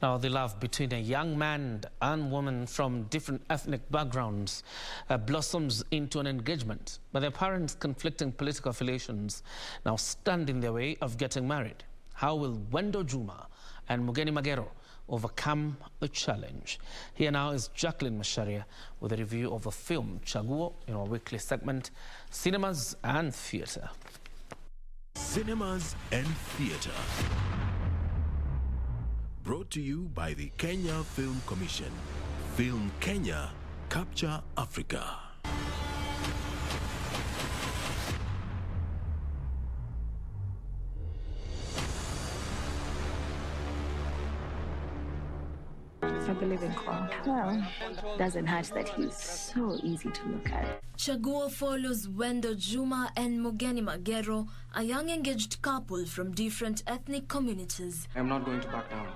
Now, the love between a young man and woman from different ethnic backgrounds blossoms into an engagement, but their parents' conflicting political affiliations now stand in their way of getting married. How will Wendo Juma and Mugeni Magero overcome the challenge? Here now is Jacqueline Masharia with a review of the film Chaguo in our weekly segment, Cinemas and Theatre. Cinemas and Theatre. Brought to you by the Kenya Film Commission. Film Kenya, Capture Africa. I believe in Kwa. Well, doesn't hurt that he's so easy to look at. Chaguo follows Wendo Juma and Mugeni Magero, a young engaged couple from different ethnic communities. I am not going to back down.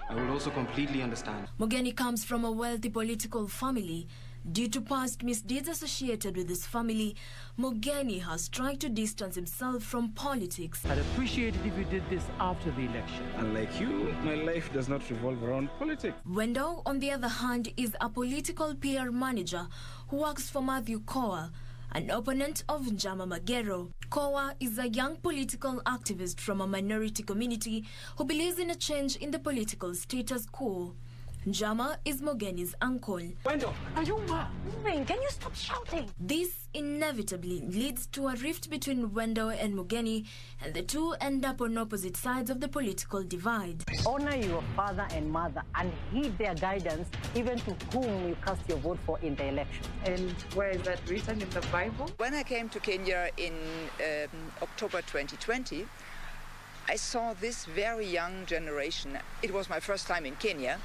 I will also completely understand. Mugeni comes from a wealthy political family. Due to past misdeeds associated with his family, Mugeni has tried to distance himself from politics. I'd appreciate it if you did this after the election. Unlike you, my life does not revolve around politics. Wendo, on the other hand, is a political PR manager who works for Matthew Koa, an opponent of Juma Magero. Koa is a young political activist from a minority community who believes in a change in the political status quo. Juma is Mugeni's uncle. Wendo, are you Moving, can you stop shouting? This inevitably leads to a rift between Wendo and Mugeni, and the two end up on opposite sides of the political divide. Honor your father and mother and heed their guidance, even to whom you cast your vote for in the election. And where is that written in the Bible? When I came to Kenya in October 2020, I saw this very young generation. It was my first time in Kenya.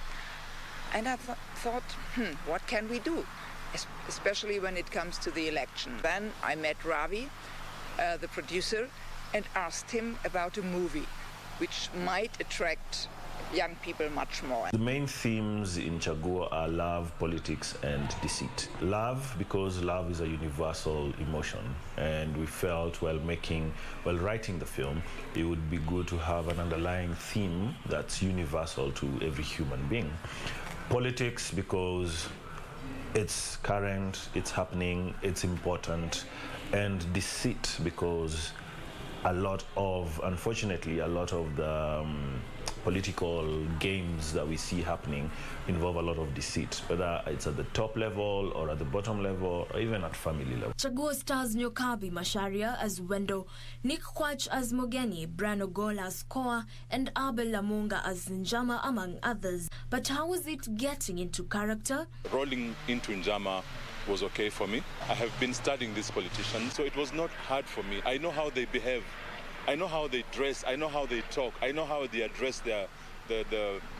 And I thought, what can we do? Especially when it comes to the election. Then I met Ravi, the producer, and asked him about a movie which might attract young people much more. The main themes in Chaguo are love, politics, and deceit. Love, because love is a universal emotion, and we felt while writing the film, it would be good to have an underlying theme that's universal to every human being. Politics, because it's current, it's happening, it's important, and deceit, because unfortunately, a lot of the political games that we see happening involve a lot of deceit, whether it's at the top level or at the bottom level or even at family level. Chaguo stars Nyokabi Masharia as Wendo, Nick Kwach as Mugeni, Bran Ogola as Koa, and Abel Lamunga as Njama, among others. But how is it getting into character? Rolling into Njama was okay for me. I have been studying these politicians, so it was not hard for me. I know how they behave. I know how they dress, I know how they talk, I know how they address the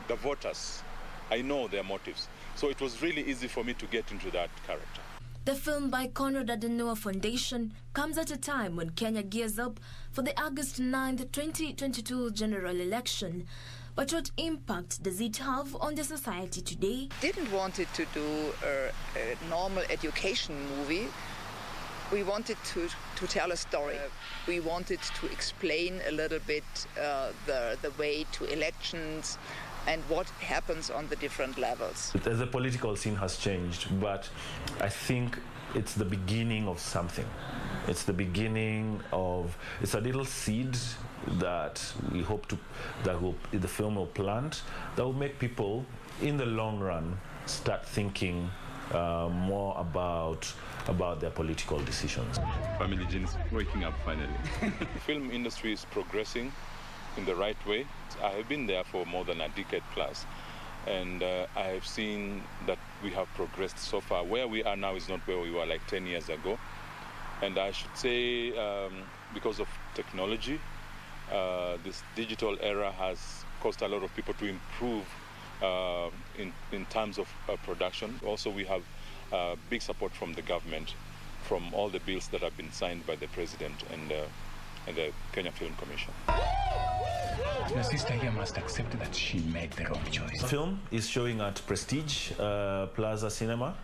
voters. I know their motives. So it was really easy for me to get into that character. The film by Konrad Adenauer Foundation comes at a time when Kenya gears up for the August 9th, 2022 general election. But what impact does it have on the society today? Didn't want it to do a normal education movie. We wanted to tell a story. We wanted to explain a little bit the way to elections and what happens on the different levels. The political scene has changed, but I think it's the beginning of something. It's the beginning of, it's a little seed that we hope the film will plant, that will make people, in the long run, start thinking more about their political decisions. Family gene is waking up finally. The film industry is progressing in the right way. I have been there for more than a decade plus, and I have seen that we have progressed so far. Where we are now is not where we were like 10 years ago. And I should say, because of technology, this digital era has caused a lot of people to improve in terms of production. Also, we have big support from the government, from all the bills that have been signed by the President and the Kenya Film Commission. Your sister here must accept that she made the wrong choice. The film is showing at Prestige Plaza Cinema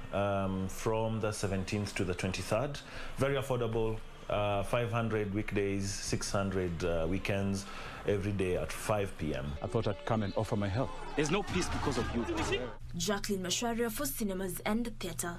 from the 17th to the 23rd. Very affordable, 500 weekdays, 600 weekends. every day at 5 p.m. I thought I'd come and offer my help. There's no peace because of you. Jacqueline Mashwaria for Cinemas and Theatre.